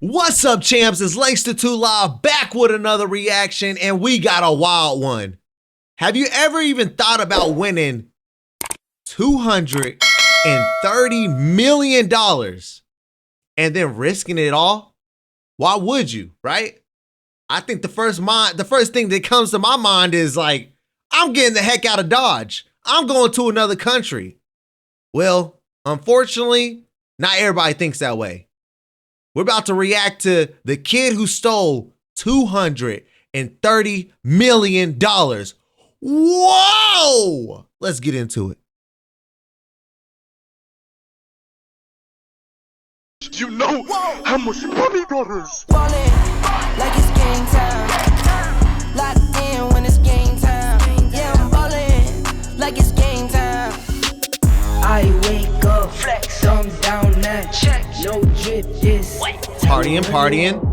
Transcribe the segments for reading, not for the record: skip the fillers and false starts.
What's up, champs? It's Langston 2 Live back with another reaction, and we got a wild one. Have you ever even thought about winning $230 million and then risking it all? Why would you, right? I think the first thing that comes to my mind is like, I'm getting the heck out of Dodge. I'm going to another country. Well, unfortunately, not everybody thinks that way. We're about to react to the kid who stole $230 million. Whoa! Let's get into it. You know how much money matters. Ballin' like it's game time. Locked in when it's game time. Yeah, I'm ballin' like it's game time. I wake up, flex, thumbs down, now check. No drip, just Partying.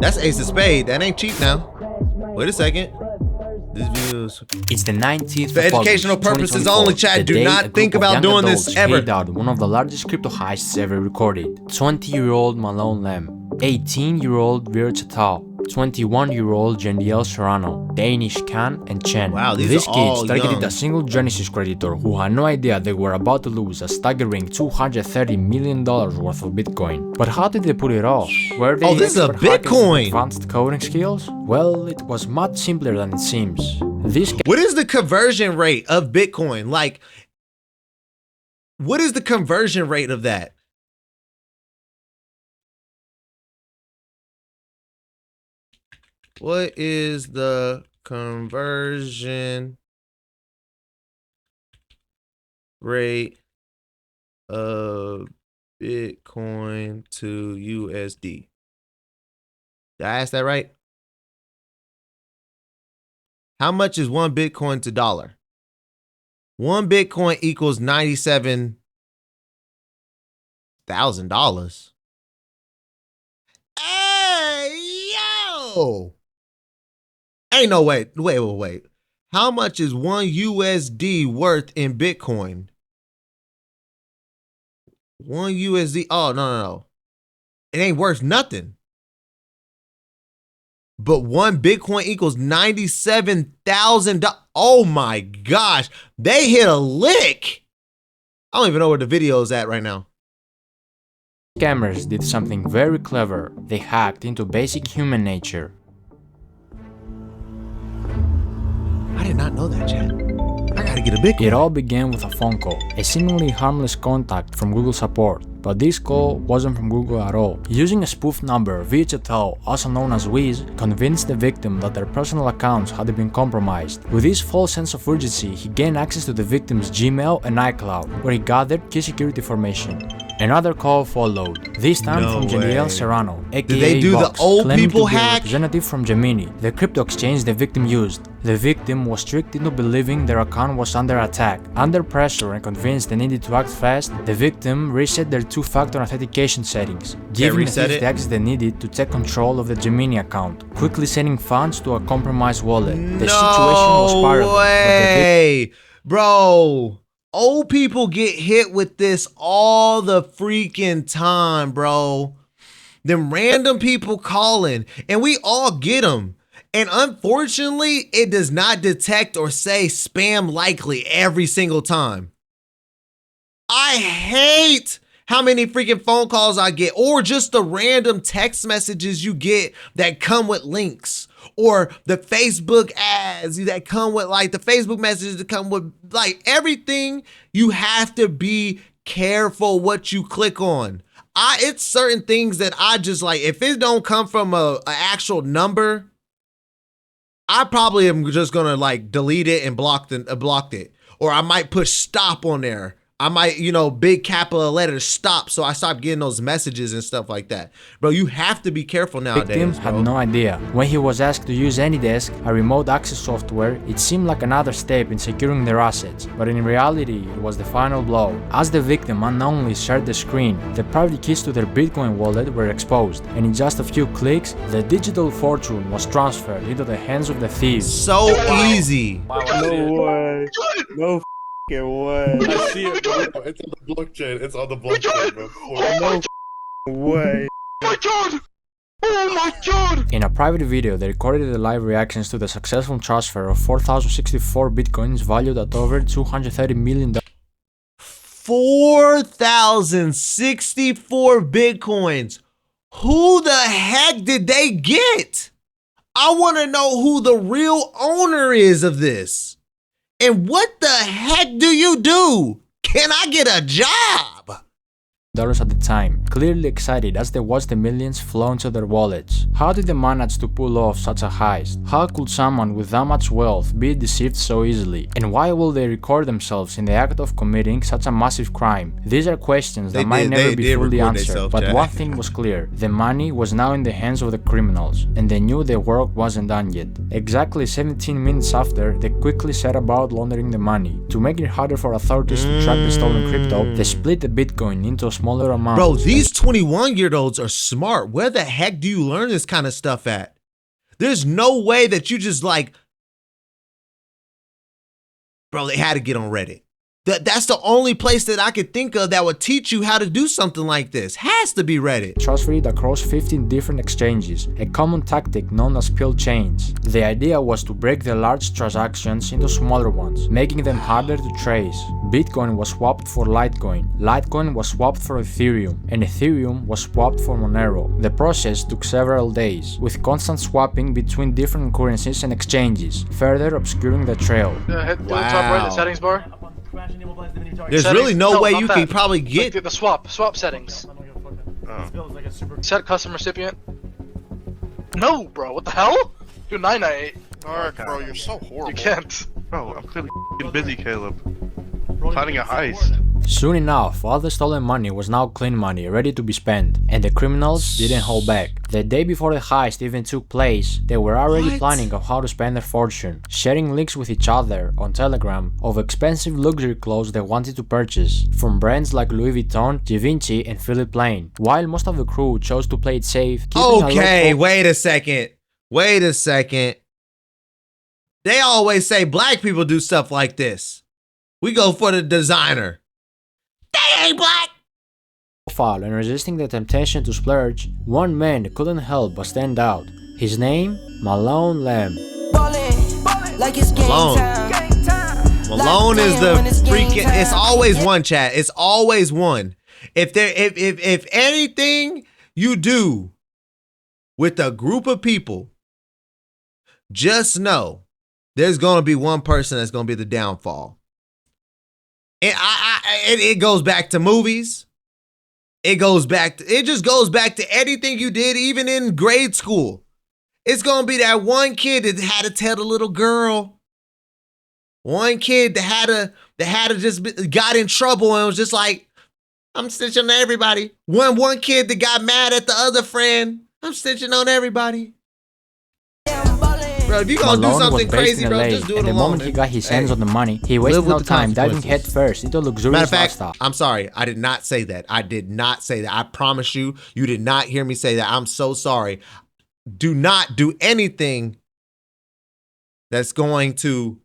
That's Ace of Spade. That ain't cheap now. Wait a second. This video's... It's the 19th For educational purposes only, chat. Do not think about doing this ever. Out one of the largest crypto heists ever recorded. 20-year-old Malone Lem, 18-year-old Vircha Tao, 21-year-old Jendiel Serrano, Danish Khan, and Chen. Wow, these These are all kids targeted young. a single Genesis creditor who had no idea they were about to lose a staggering $230 million worth of Bitcoin. But how did they pull it off? Were they this is a expert hackers with Bitcoin. advanced coding skills? Well, it was much simpler than it seems. These What is the conversion rate of Bitcoin? Like, what is the conversion rate of that? What is the conversion rate of Bitcoin to USD? Did I ask that right? How much is one Bitcoin to dollar? One Bitcoin equals $97,000. Hey, yo! Ain't no way. Wait. How much is one USD worth in Bitcoin? One USD. Oh, no. It ain't worth nothing. But one Bitcoin equals $97,000. Oh my gosh. They hit a lick. I don't even know where the video is at right now. scammers did something very clever. They hacked into basic human nature. I did not know that, Chad. I gotta get a Bitcoin. It all began with a phone call, a seemingly harmless contact from Google support. But this call wasn't from Google at all. Using a spoof number, Vircha Tao, also known as Wiz, convinced the victim that their personal accounts had been compromised. With this false sense of urgency, he gained access to the victim's Gmail and iCloud, where he gathered key security information. Another call followed, this time No from Jendiel way. Serrano, aka Did they do Vox, the old claiming people to be a hack? representative from Gemini, the crypto exchange the victim used. The victim was tricked into believing their account was under attack. Under pressure and convinced they needed to act fast, the victim reset their two-factor authentication settings, giving the reset thief it? the access they needed to take control of the Gemini account, quickly sending funds to a compromised wallet. The situation was spiraling, but way. Bro, old people get hit with this all the freaking time, bro. Them random people calling, and we all get them. And unfortunately, it does not detect or say spam likely every single time. I hate how many freaking phone calls I get, or just the random text messages you get that come with links, or the Facebook ads that come with, like, the Facebook messages that come with, like, everything. You have to be careful what you click on. It's certain things that I just, like, if it don't come from a actual number, I probably am just gonna, like, delete it and blocked it. Or I might push stop on there. I might, big capital letters stop, so I stop getting those messages and stuff like that. Bro, you have to be careful the nowadays, victim bro. had no idea. When he was asked to use AnyDesk, a remote access software, it seemed like another step in securing their assets, but in reality, it was the final blow. As the victim unknowingly shared the screen, the private keys to their Bitcoin wallet were exposed, and in just a few clicks, the digital fortune was transferred into the hands of the thieves. So easy. No way. No f***ing way. I see it, bro. It's on the blockchain. It's on the blockchain, bro. No f***ing way. my god! Oh my god! In a private video, they recorded the live reactions to the successful transfer of 4,064 bitcoins valued at over $230 million. 4,064 bitcoins. Who the heck did they get? I want to know who the real owner is of this. And what the heck do you do? Can I get a job? At the time, clearly excited as they watched the millions flow into their wallets. How did they manage to pull off such a heist? How could someone with that much wealth be deceived so easily? And why will they record themselves in the act of committing such a massive crime? These are questions that might never be fully answered, but one thing was clear: the money was now in the hands of the criminals, and they knew their work wasn't done yet. Exactly 17 minutes after, they quickly set about laundering the money. To make it harder for authorities to track the stolen crypto, they split the Bitcoin into a smaller amount. Bro, these 21-year-olds are smart. Where the heck do you learn this kind of stuff at? There's no way that you just like... Bro, they had to get on Reddit. That's the only place that I could think of that would teach you how to do something like this. Has to be Reddit. Transfer it across 15 different exchanges, a common tactic known as pill chains. The idea was to break the large transactions into smaller ones, making them harder to trace. Bitcoin was swapped for Litecoin, Litecoin was swapped for Ethereum, and Ethereum was swapped for Monero. The process took several days, with constant swapping between different currencies and exchanges, further obscuring the trail. Hit the top right, the settings bar. There's Settings. really no way not you that. can probably get... Like the swap settings. Set custom recipient. No, bro, what the hell? Do 998. Alright, bro, you're so horrible. You can't. Bro, I'm clearly busy, Caleb. Planning a heist. Soon enough, all the stolen money was now clean money, ready to be spent, and the criminals didn't hold back. The day before the heist even took place, they were already planning on how to spend their fortune, sharing links with each other on Telegram of expensive luxury clothes they wanted to purchase, from brands like Louis Vuitton, Givenchy, and Philippe Plein. While most of the crew chose to play it safe, Okay, wait a second. Wait a second. They always say black people do stuff like this. We go for the designer. They ain't black. Profile and resisting the temptation to splurge, one man couldn't help but stand out. His name, Malone Lamb. Like it's game Malone. time. Malone is the freaking... It's always one, chat. It's always one. If anything you do with a group of people, just know there's going to be one person that's going to be the downfall. And it goes back to movies. It just goes back to anything you did, even in grade school. It's gonna be that one kid that had to tell the little girl. One kid that had to just got in trouble and was just like, I'm snitching on everybody. One kid that got mad at the other friend. I'm snitching on everybody. Bro, if you gonna Malone do something was based crazy, in bro, LA, just do it and the alone. moment he got his hands Hey, on the money, he wasted with no the time diving consequences. head first into luxurious Matter of fact, lifestyle. I'm sorry. I did not say that. I did not say that. I promise you, you did not hear me say that. I'm so sorry. Do not do anything that's going to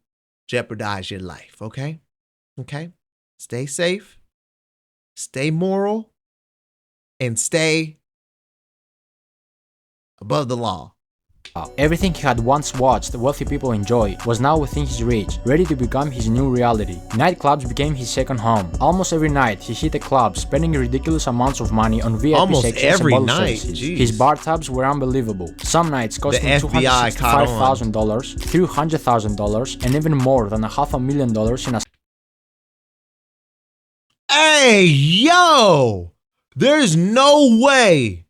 jeopardize your life, okay? Okay? Stay safe, stay moral, and stay above the law. Everything he had once watched wealthy people enjoy was now within his reach, ready to become his new reality. Nightclubs became his second home. Almost every night he hit a club, spending ridiculous amounts of money on VIP Almost sections every and bottle night, services. jeez. His bar tabs were unbelievable. Some nights costing FBI caught on. $265,000, $300,000, and even more than $500,000 in a... Hey, yo! There's no way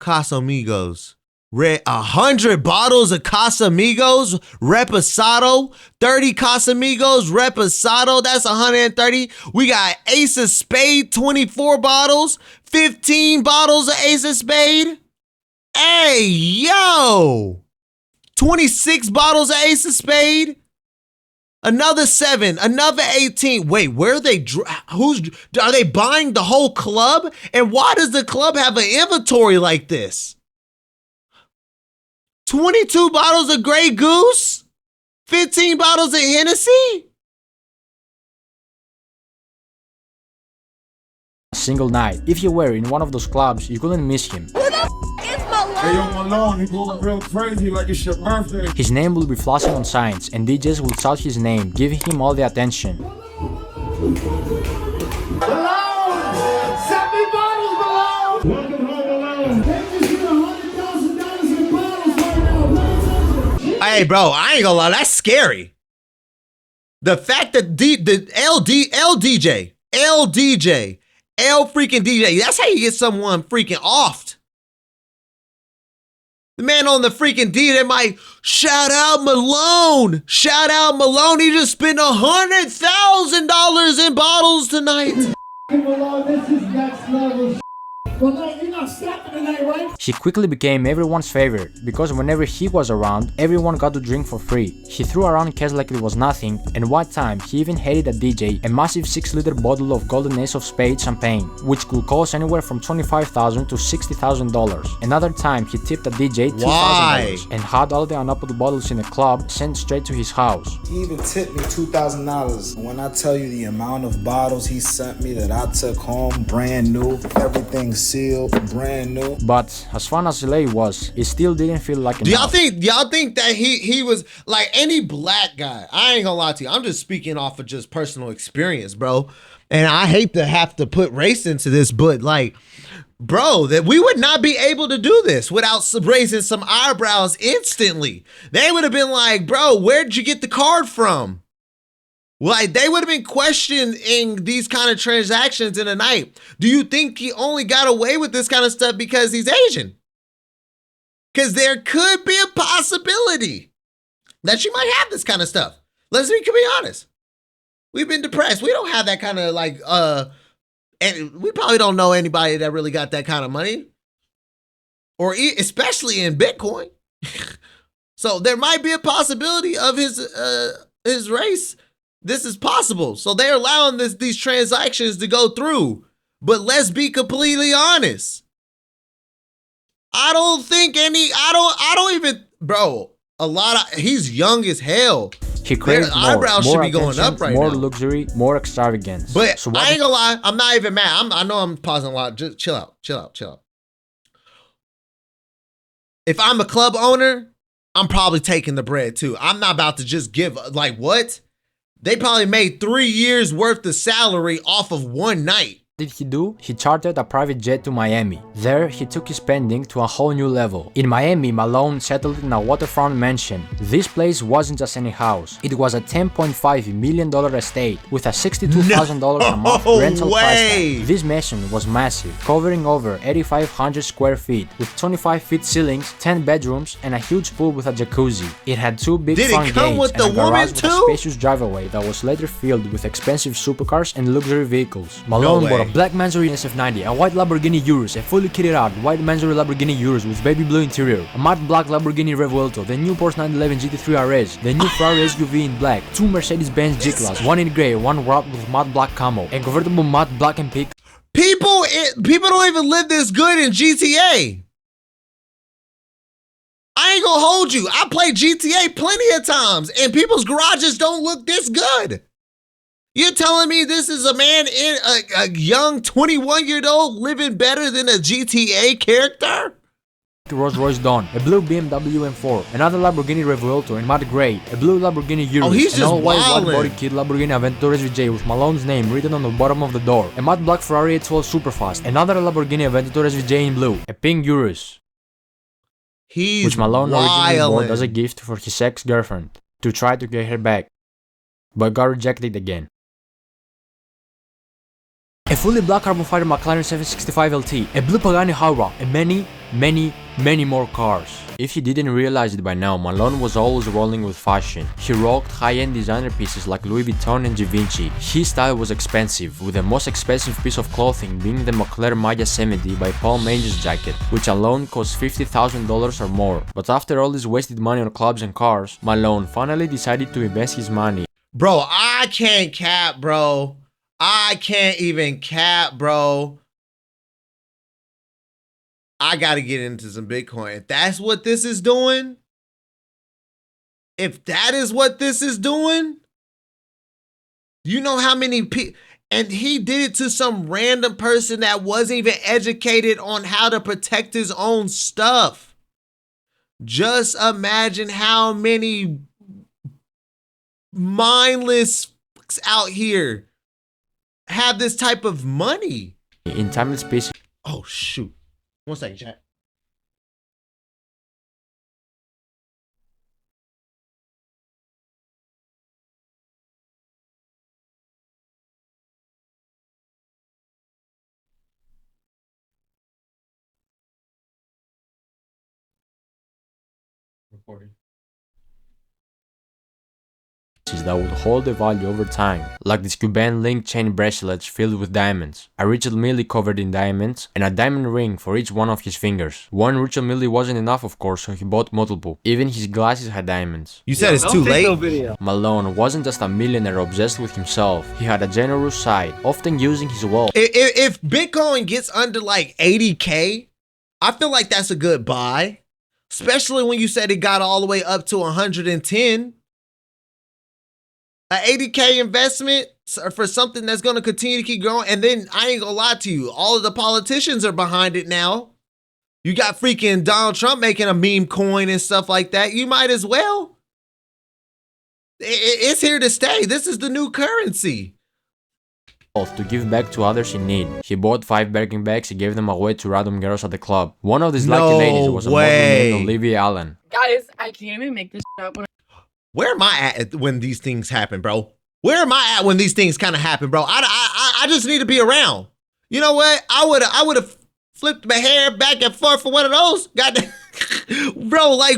Casamigos. 100 bottles of Casamigos Reposado, 30 Casamigos Reposado, that's 130. We got Ace of Spade, 24 bottles, 15 bottles of Ace of Spade. Hey, yo! 26 bottles of Ace of Spade. Another 7, another 18. Wait, where are they? Are they buying the whole club? And why does the club have an inventory like this? 22 bottles of Grey Goose? 15 bottles of Hennessy? single night. If you were in one of those clubs, you couldn't miss him. Hey, yo, Malone, you going real crazy like it's your birthday. His name will be flashing on signs, and DJs will shout his name, giving him all the attention. Hey, bro, I ain't gonna lie, that's scary. The fact that L freaking DJ, that's how you get someone freaking offed. The man on the freaking D, they might shout out Malone. Shout out Malone. He just spent $100,000 in bottles tonight. Malone, this is next level. Malone, you're not stopping tonight, right? He quickly became everyone's favorite, because whenever he was around, everyone got to drink for free. He threw around cash like it was nothing, and one time he even handed a DJ a massive 6-liter bottle of Golden Ace of Spades champagne, which could cost anywhere from $25,000 to $60,000. Another time he tipped a DJ $2,000 and had all the unopened bottles in the club sent straight to his house. He even tipped me $2,000. When I tell you the amount of bottles he sent me that I took home, brand new, everything sealed, brand new. But as fun as LA was, it still didn't feel like enough. Do y'all think that he was like any black guy? I ain't gonna lie to you. I'm just speaking off of just personal experience, bro. And I hate to have to put race into this, but like, bro, that we would not be able to do this without raising some eyebrows instantly. They would have been like, bro, where'd you get the card from? Like, they would have been questioning these kind of transactions in a night. Do you think he only got away with this kind of stuff because he's Asian? Because there could be a possibility that you might have this kind of stuff. Let's be honest. We've been depressed. We don't have that kind of like, and we probably don't know anybody that really got that kind of money. Or especially in Bitcoin. So there might be a possibility of his race. This is possible. So they're allowing these transactions to go through. But let's be completely honest. I don't even, bro, he's young as hell. He craves Their eyebrows should be going up right now. More luxury, more extravagance. But so I ain't gonna lie, I'm not even mad. I know I'm pausing a lot. Just chill out. If I'm a club owner, I'm probably taking the bread too. I'm not about to just give, like, what? They probably made 3 years worth of salary off of one night. What did he do? He chartered a private jet to Miami. There, he took his spending to a whole new level. In Miami, Malone settled in a waterfront mansion. This place wasn't just any house. It was a $10.5 million estate with a $62,000 a month rental price tag. This mansion was massive, covering over 8,500 square feet, with 25-feet ceilings, 10 bedrooms, and a huge pool with a jacuzzi. It had 2 big front gates and a garage with a spacious driveway that was later filled with expensive supercars and luxury vehicles. Malone bought a black Mansory SF90, a white Lamborghini Urus, a fully kitted out white Mansory Lamborghini Urus with baby blue interior, a matte black Lamborghini Revuelto, the new Porsche 911 GT3 RS, the new Ferrari SUV in black, 2 Mercedes-Benz G-Class, 1 in grey, 1 wrapped with matte black camo, and convertible matte black and pink. People don't even live this good in GTA. I ain't gonna hold you. I played GTA plenty of times, and people's garages don't look this good. You're telling me this is a man in a young 21-year-old living better than a GTA character? Rolls Royce Dawn, a blue BMW M4, another Lamborghini Revuelto in matte grey, a blue Lamborghini Urus, an all-white wide-body kit Lamborghini Aventador SVJ with Malone's name written on the bottom of the door, a matte black Ferrari 812 Superfast, another Lamborghini Aventador SVJ in blue, a pink Urus, which Malone originally bought as a gift for his ex-girlfriend to try to get her back, but got rejected again. A fully black carbon fiber McLaren 765 LT, a blue Pagani Huayra, and many more cars. If you didn't realize it by now, Malone was always rolling with fashion. He rocked high-end designer pieces like Louis Vuitton and Givenchy. His style was expensive, with the most expensive piece of clothing being the Moncler Maya 70 by Paul Manges jacket, which alone cost $50,000 or more. But after all this wasted money on clubs and cars, Malone finally decided to invest his money. Bro, I can't cap, bro. I can't even cap, bro. I gotta get into some Bitcoin. If that's what this is doing, if that is what this is doing, you know how many people, And he did it to some random person that wasn't even educated on how to protect his own stuff. Just imagine how many mindless fucks out here have this type of money. In timeless pieces. Oh, shoot. 1 second, chat. Recording. That would hold the value over time, like these Cuban link chain bracelets filled with diamonds, a Richard Mille covered in diamonds, and a diamond ring for each one of his fingers. One Richard Mille wasn't enough, of course, so he bought multiple. Even his glasses had diamonds. You said it's too late? Malone wasn't just a millionaire obsessed with himself, he had a generous side, often using his wealth. If Bitcoin gets under like 80K, I feel like that's a good buy. Especially when you said it got all the way up to 110. An 80K investment for something that's going to continue to keep growing. And then I ain't going to lie to you. All of the politicians are behind it now. You got freaking Donald Trump making a meme coin and stuff like that. You might as well. It's here to stay. This is the new currency. To give back to others in need. He bought 5 Birkin bags and gave them away to random girls at the club. One of these lucky ladies was a model named Olivia Allen. Guys, I can't even make this up. Where am I at when these things happen, bro? Where am I at when these things kind of happen, bro? I just need to be around. You know what? I would have flipped my hair back and forth for one of those. Goddamn, bro, like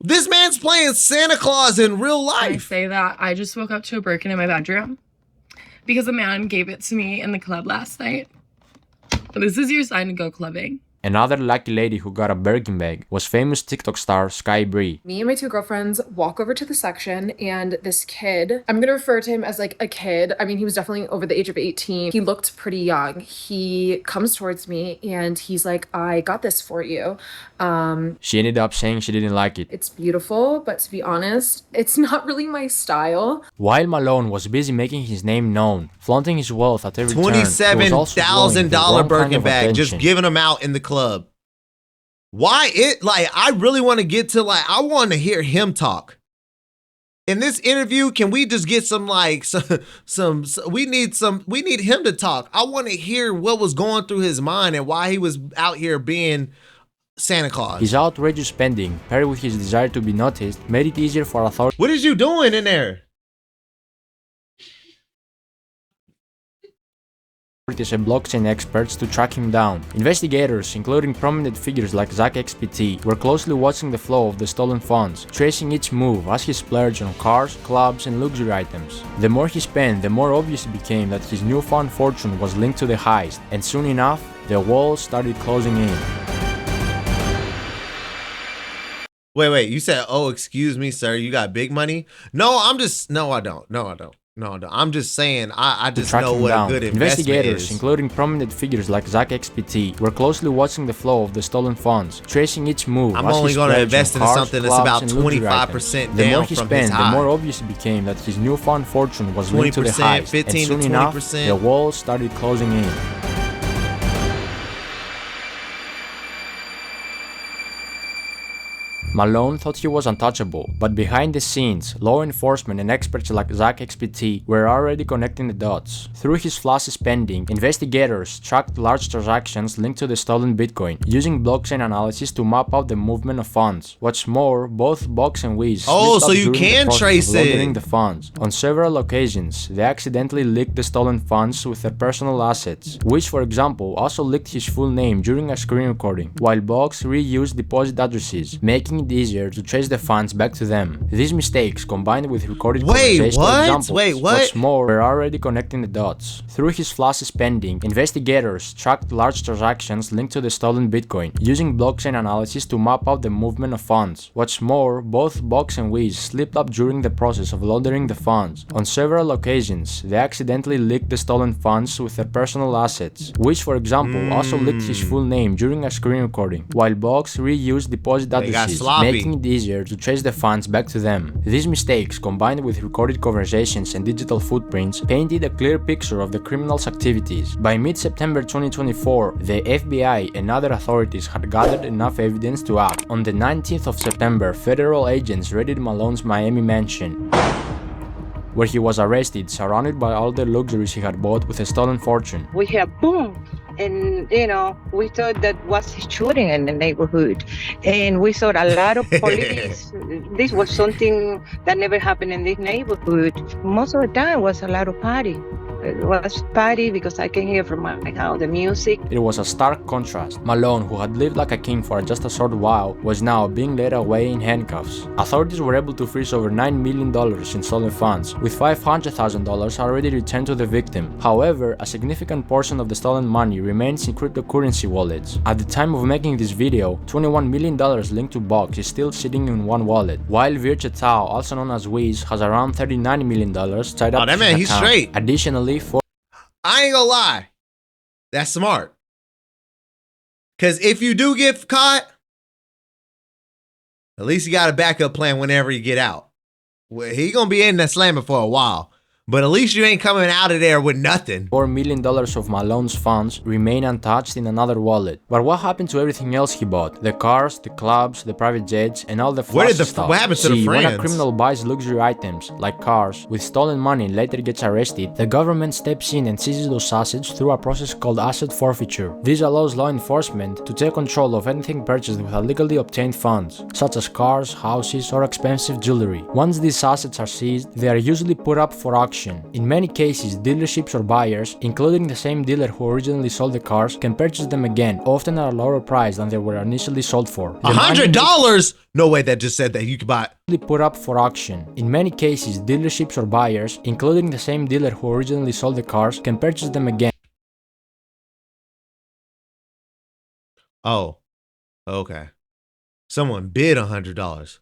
this man's playing Santa Claus in real life. I say that I just woke up to a Birkin in my bedroom because a man gave it to me in the club last night. This is your sign to go clubbing. Another lucky lady who got a Birkin bag was famous TikTok star Sky Bree. Me and my 2 girlfriends walk over to the section and this kid, I'm gonna refer to him as like a kid. I mean, he was definitely over the age of 18. He looked pretty young. He comes towards me and he's like, I got this for you. She ended up saying she didn't like it. It's beautiful, but to be honest, it's not really my style. While Malone was busy making his name known, flaunting his wealth at every turn, $27,000 Birkin bag, just giving them out in the club. Why it like I really want to get to like I want to hear him talk. In this interview, can we just get some like some we need him to talk. I want to hear what was going through his mind and why he was out here being Santa Claus. His outrageous spending, paired with his desire to be noticed, made it easier for authorities. What is you doing in there? And blockchain experts to track him down. Investigators, including prominent figures like Zach XPT, were closely watching the flow of the stolen funds, tracing each move as he splurged on cars, clubs, and luxury items. The more he spent, the more obvious it became that his newfound fortune was linked to the heist, and soon enough, the walls started closing in. Wait, you said, oh, excuse me, sir, you got big money? No, I don't. No, I'm just saying, I just know what a good investment Investigators, is. including prominent figures like Zach XPT, were closely watching the flow of the stolen funds, tracing each move. I'm only going to invest in something that's about 25% down from his high. The more obvious it became that his newfound fortune was linked to the heist, 15 and soon to 20%. enough, the walls started closing in. Malone thought he was untouchable, but behind the scenes, law enforcement and experts like Zach XPT were already connecting the dots. Through his flashy spending, investigators tracked large transactions linked to the stolen Bitcoin, using blockchain analysis to map out the movement of funds. What's more, both Box and Wiz so you can trace it. The funds. On several occasions, they accidentally leaked the stolen funds with their personal assets. Wiz, for example, also leaked his full name during a screen recording, while Box reused deposit addresses, making it easier to trace the funds back to them. These mistakes, combined with recorded conversations, for example, what's more, were already connecting the dots. Through his flashy spending, investigators tracked large transactions linked to the stolen Bitcoin, using blockchain analysis to map out the movement of funds. What's more, both Box and Wiz slipped up during the process of laundering the funds. On several occasions, they accidentally leaked the stolen funds with their personal assets. Wiz, for example, also leaked his full name during a screen recording, while Box reused deposit addresses, sloppy. making it easier to trace the funds back to them. These mistakes, combined with recorded conversations and digital footprints, painted a clear picture of the criminal's activities. By mid-September 2024, the FBI and other authorities had gathered enough evidence to act. On the 19th of September, federal agents raided Malone's Miami mansion, where he was arrested, surrounded by all the luxuries he had bought with a stolen fortune. We hear boom, and we thought that was shooting in the neighborhood, and we saw a lot of police. This was something that never happened in this neighborhood. Most of the time was a lot of party. It was party because I can hear from my house the music. It was a stark contrast. Malone, who had lived like a king for just a short while, was now being led away in handcuffs. Authorities were able to freeze over $9 million in stolen funds, with $500,000 already returned to the victim. However, a significant portion of the stolen money remains in cryptocurrency wallets. At the time of making this video, $21 million linked to Box is still sitting in one wallet, while Virche Tao, also known as Wiz, has around $39 million tied up Oh, that to man, his he's account. straight. Additionally, I ain't gonna lie. That's smart. Because if you do get caught, at least you got a backup plan whenever you get out. Well, he gonna be in that slamming for a while. But at least you ain't coming out of there with nothing. $4 million of Malone's funds remain untouched in another wallet. But what happened to everything else he bought? The cars, the clubs, the private jets, and all the flashy stuff. What happened to the friends? When a criminal buys luxury items, like cars, with stolen money and later gets arrested, the government steps in and seizes those assets through a process called asset forfeiture. This allows law enforcement to take control of anything purchased with illegally obtained funds, such as cars, houses, or expensive jewelry. Once these assets are seized, they are usually put up for auction. In many cases, dealerships or buyers, including the same dealer who originally sold the cars, can purchase them again, often at a lower price than they were initially sold for. $100? No way, that just said that you could buy it. Put up for auction. In many cases, dealerships or buyers, including the same dealer who originally sold the cars, can purchase them again. Oh, okay. Someone bid $100.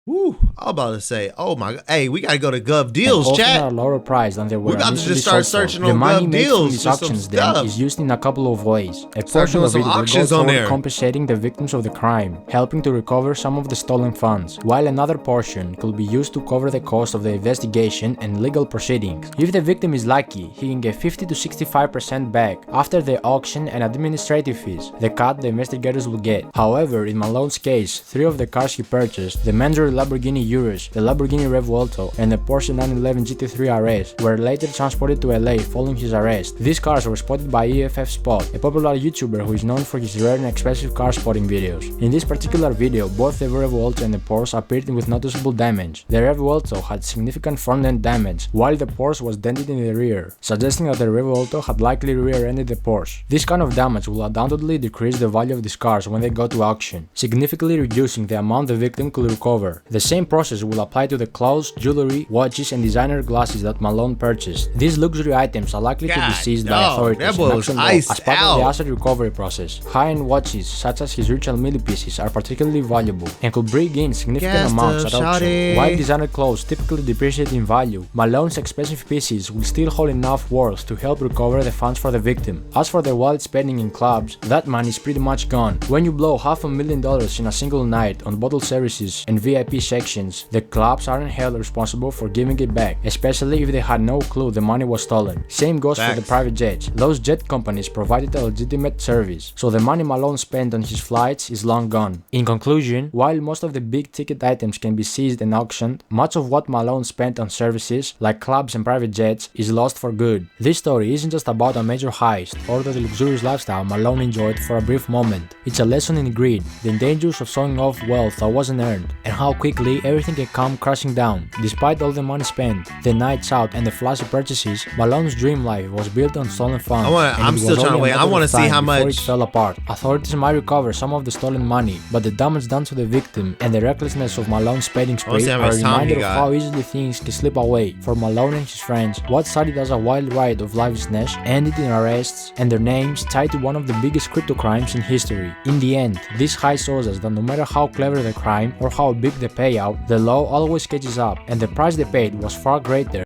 Woo, I was about to say, oh my god, hey, we gotta go to Gov Deals, chat. At a lower price than they were. We about to just start searching on the money Gov made Deals from these auctions then is used in a couple of ways. A portion of it will go toward compensating the victims of the crime, helping to recover some of the stolen funds, while another portion could be used to cover the cost of the investigation and legal proceedings. If the victim is lucky, he can get 50 to 65% back after the auction and administrative fees, the cut the investigators will get. However, in Malone's case, 3 of the cars he purchased, the Mandarin Lamborghini Urus, the Lamborghini Revuelto, and the Porsche 911 GT3 RS were later transported to LA following his arrest. These cars were spotted by EFF Spot, a popular YouTuber who is known for his rare and expensive car spotting videos. In this particular video, both the Revuelto and the Porsche appeared with noticeable damage. The Revuelto had significant front-end damage, while the Porsche was dented in the rear, suggesting that the Revuelto had likely rear-ended the Porsche. This kind of damage will undoubtedly decrease the value of these cars when they go to auction, significantly reducing the amount the victim could recover. The same process will apply to the clothes, jewelry, watches, and designer glasses that Malone purchased. These luxury items are likely to be seized by authorities as part of the asset recovery process. High-end watches, such as his Richard Mille pieces, are particularly valuable and could bring in significant amounts at auction. While designer clothes typically depreciate in value, Malone's expensive pieces will still hold enough worth to help recover the funds for the victim. As for the wallet spending in clubs, that money is pretty much gone. When you blow $500,000 in a single night on bottle services and VIP sections, the clubs aren't held responsible for giving it back, especially if they had no clue the money was stolen. Same goes for the private jets. Those jet companies provided a legitimate service, so the money Malone spent on his flights is long gone. In conclusion, while most of the big ticket items can be seized and auctioned, much of what Malone spent on services, like clubs and private jets, is lost for good. This story isn't just about a major heist or the luxurious lifestyle Malone enjoyed for a brief moment. It's a lesson in greed, the dangers of showing off wealth that wasn't earned, and how quickly everything can come crashing down. Despite all the money spent, the nights out, and the flashy purchases, Malone's dream life was built on stolen funds. I'm still trying to wait. I want to see how much it fell apart. Authorities might recover some of the stolen money, but the damage done to the victim and the recklessness of Malone's spending spree are a reminder of how easily things can slip away. For Malone and his friends, what started as a wild ride of lavishness ended in arrests and their names tied to one of the biggest crypto crimes in history. In the end, this heist shows us that no matter how clever the crime or how big the payout, the law always catches up, and the price they paid was far greater.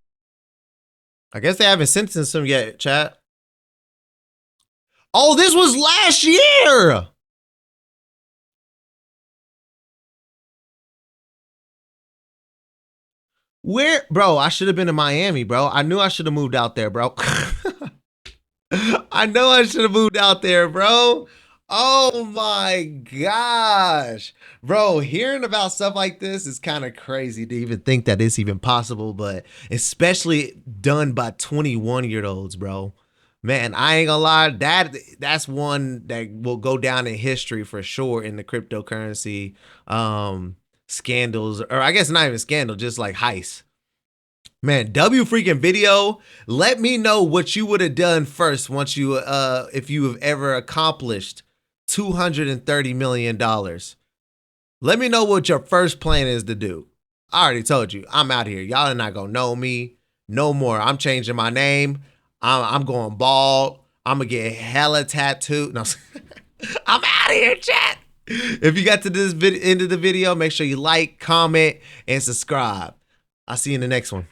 I guess they haven't sentenced him yet, chat. Oh, this was last year! Where, bro? I should have been in Miami, bro. I knew I should have moved out there, bro. I know I should have moved out there, bro. Oh my gosh. Bro, hearing about stuff like this is kind of crazy to even think that it's even possible, but especially done by 21-year-olds, bro. Man, I ain't gonna lie, that's one that will go down in history for sure in the cryptocurrency scandals, or I guess not even scandal, just like heist. Man, W freaking video. Let me know what you would have done first once you if you have ever accomplished $230 million. Let me know what your first plan is to do. I already told you, I'm out here. Y'all are not gonna know me no more. I'm changing my name. I'm going bald. I'm gonna get hella tattooed. No, I'm out of here, chat. If you got to this end of the video, make sure you like, comment, and subscribe. I'll see you in the next one.